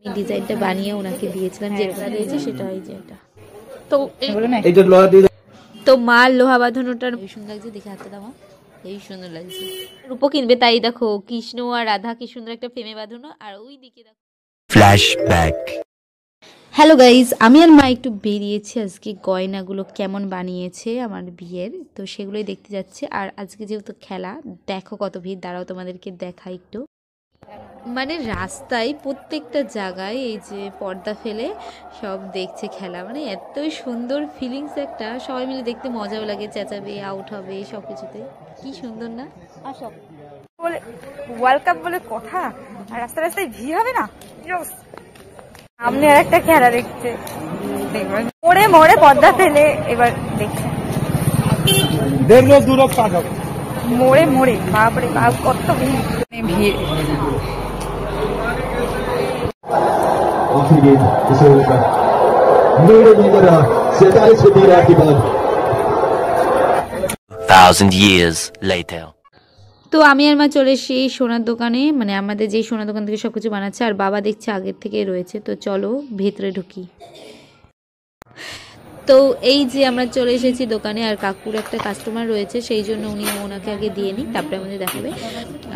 ডিজাইনটা বানিয়ে ওনাকে দিয়েছিলাম, যেটা দিয়েছে সেটা এই যে এটা। তো তো মা লোহা বাঁধানোটার এই সুন্দর লাগছে, দেখে হাতে দাও, এই সুন্দর লাগছে। রূপো কিনবে, তাই দেখো কৃষ্ণ আর রাধা কি সুন্দর একটা ফ্রেমে বাঁধানো, আর ওই দিকে দেখো ফ্ল্যাশব্যাক। হ্যালো গাইজ, আমি আর মা একটু বেরিয়েছি আজকে গয়নাগুলো কেমন বানিয়েছে আমার বিয়ের, তো সেগুলোই দেখতে যাচ্ছে। আর আজকে যেহেতু খেলা, দেখো কত ভিড়, দাঁড়াও তোমাদেরকে দেখা একটু। মানে রাস্তায় প্রত্যেকটা জায়গায় এই যে পর্দা ফেলে সব দেখছে খেলা, মানে এতই সুন্দর ফিলিংস একটা, সবাই মিলে দেখতে মজাও লাগে, চেঁচাবে, আউট হবে, সব কিছুতে কি সুন্দর না। বলে ওয়ার্ল্ড কাপ বলে কথা, আর রাস্তায় রাস্তায় ভিড় হবে না। সামনে আর একটা খেলা দেখছে, দেখবেন মোড়ে মোড়ে পর্দা ফেলে এবার দেখছে, মোড়ে মোড়ে বাপরে বাপ কত ভিড় ভিড়। তো আমি আর মা চলে এসেছি সোনার দোকানে, মানে আমাদের যেই সোনার দোকান থেকে সবকিছু বানাচ্ছে, আর বাবা দেখছে আগের থেকে রয়েছে। তো চলো ভেতরে ঢুকি। তো এই যে আমরা চলে এসেছি দোকানে, আর কাকুর একটা কাস্টমার রয়েছে, সেই জন্য উনি ওনাকে আগে দিয়ে নিই, তারপরে আমাদের দেখাবে।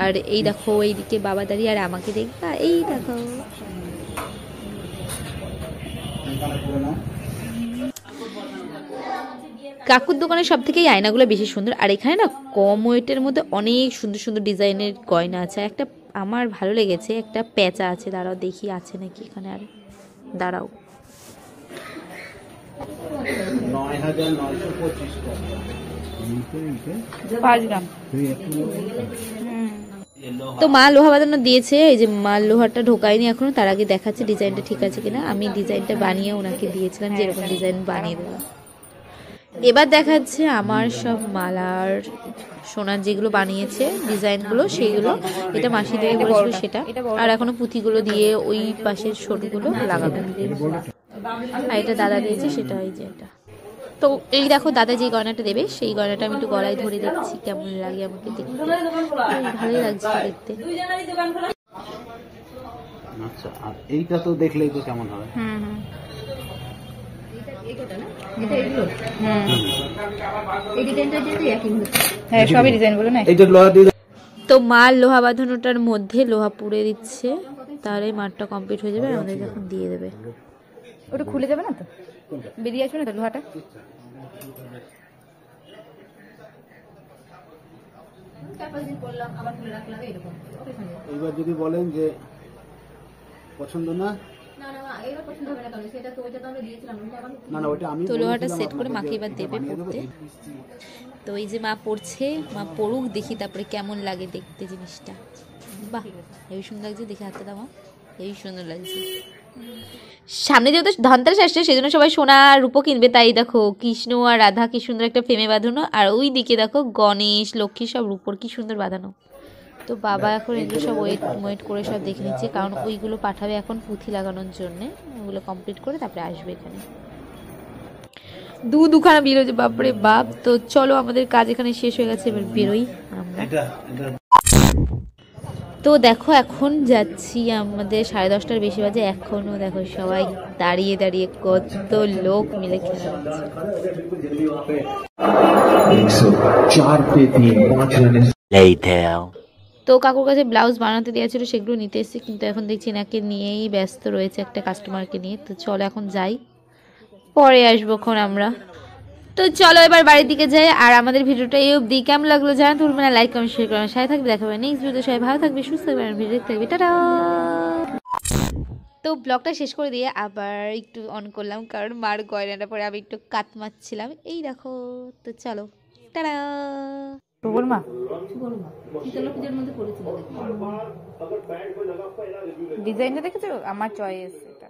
আর এই দেখো এইদিকে বাবা দাঁড়িয়ে, আর আমাকে দেখবা, এই দেখো কাকুর দোকানে সব থেকে আয়নাগুলো বেশি সুন্দর। আর এখানে না কম ওয়েটের মধ্যে অনেক সুন্দর সুন্দর ডিজাইনের গয়না আছে। একটা আমার ভালো লেগেছে, একটা প্যাঁচা আছে, দাঁড়াও দেখি আছে নাকি এখানে, আর দাঁড়াও তো মা লোহা বাঁধানো দিয়েছে, এই যে মা লোহাটা ঢোকায়নি এখনো, তার আগে দেখাচ্ছে ডিজাইনটা ঠিক আছে কিনা। আমি ডিজাইনটা বানিয়ে ওনাকে দিয়েছিলাম, যেরকম ডিজাইন বানিয়ে দেবো। এবার দেখাচ্ছে আমার সব মালার সোনার যেগুলো বানিয়েছে ডিজাইনগুলো, সেইগুলো এটা মাসি দিয়ে বলেছিল সেটা, আর এখনো পুঁথিগুলো দিয়ে ওই পাশের ছোটগুলো লাগাবে। আর এটা দাদা দিয়েছে সেটা, এই যে এটা। তো এই দেখো দাদা যে গয়নাটা দেবে, সেই গয়নাটা আমি একটু গলায় ধরে দেখছি কেমন লাগে আমাকে দেখতে, ভালোই লাগছে দেখতে। আচ্ছা, আর এইটা তো দেখলেই তো কেমন হবে। তো মা লোহা বাঁধানোটার মধ্যে লোহা পুড়ে দিচ্ছে, তাহলে মাঠটা কমপ্লিট হয়ে যাবে, আমাদের যখন দিয়ে দেবে। ওটা খুলে যাবে না তো, বেরিয়ে আসবে না তো লোহাটা। এবার যদি বলেন যে পছন্দ না, তো লোহাটা সেট করে মাকে এবার দেবে পড়তে। তো এই যে মা পড়ছে, মা পড়ুক দেখি তারপরে কেমন লাগে দেখতে জিনিসটা। বাহ, হেবি সুন্দর লাগছে, দেখে হাতে দাও, হেবি সুন্দর লাগছে। সামনে যেহেতু ধনতেরাস আসছে, সেই জন্য সবাই সোনা আর রূপো কিনবে, তাই দেখো কৃষ্ণ আর রাধা কি সুন্দর একটা ফ্রেমে বাঁধানো, আর ওই দিকে দেখো গণেশ লক্ষ্মী সব রূপোর কি সুন্দর বাঁধানো। তো বাবা এখন এগুলো সব ওয়েট করে সব দেখে নিচ্ছে, কারণ ওইগুলো পাঠাবে এখন পুঁথি লাগানোর জন্যে, ওগুলো কমপ্লিট করে তারপরে আসবে এখানে। দুখানা বিল হয়েছে, বাপরে বাপ। তো চলো আমাদের কাজ এখানে শেষ হয়ে গেছে, এবার বেরোই আমরা। তো দেখো এখন যাচ্ছি, আমাদের 10:30টার বেশি বাজে, এখনো দেখো সবাই দাঁড়িয়ে দাঁড়িয়ে কত লোক মিলে খেলা হচ্ছে। তো কাকুর কাছে ব্লাউজ বানাতে দেওয়া ছিল, সেগুলো নিতে এসেছি, কিন্তু এখন দেখছি এনাকে নিয়েই ব্যস্ত রয়েছে, একটা কাস্টমারকে নিয়ে। তো চলো এখন যাই, পরে আসবো এখন আমরা। তো চলো এবার বাড়ির দিকে যাই। আর আমাদের ভিডিওটা এই অবধি, কেমন লাগলো জানাতে ভুলবেন না, লাইক কমেন্ট শেয়ার করেন, সাথে থাকবে, দেখা হবে নেক্সট ভিডিওতে। সবাই ভালো থাকবে, সুস্থ থাকবে, ভিডিও দেখতে থাকবে, টাটা। তো ব্লগটা শেষ করে দিয়ে আবার একটু অন করলাম, কারণ মার গয়নাটা পরে আমি একটু কাত মারছিলাম, এই দেখো। তো চলো টাটা। মা ডিজাইনটা দেখেছো, আমার চয়েস এটা।